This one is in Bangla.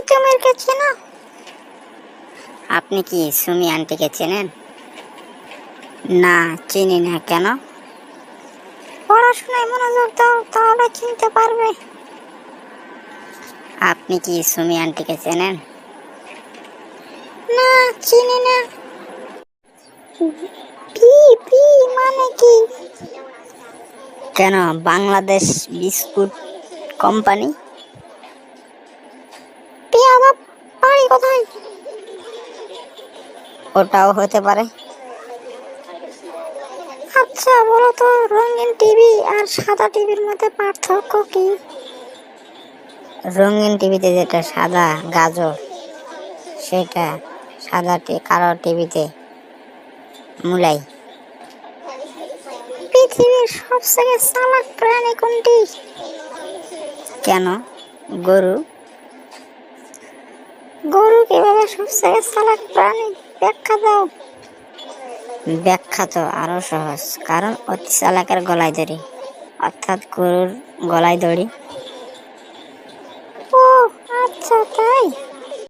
তুমি কে চেনো? আপনি কি সুমি আন্টিকে চেনেন? না, চিনি না। কেন? পড়াশোনায় মনোযোগ দাও, তাহলে চিনতে পারবে। আপনি কি সুমি আন্টিকে চেনেন? না, চিনি না। পি পি মানে কি? কেন? Bangladesh biscuit company. পেয়াদব, বাড়ি কোথায়? ওটাও হতে পারে। আচ্ছা বলো তো, রঙিন টিভি আর সাদা টিভির মধ্যে পার্থক্য কি? রঙিন টিভিতে যেটা সাদা গাজর, সেটা কালো টিভিতে মুলাই। পৃথিবীর সবথেকে চালাক প্রাণী কোনটি? কেন? গরু। গরু কিভাবে সবথেকে চালাক প্রাণী, ব্যাখ্যা দাও। ব্যাখ্যা তো আরো সহজ, কারণ অতি চালাকের গলায় দড়ি, অর্থাৎ গরুর গলায় দড়ি। ও আচ্ছা, তাই।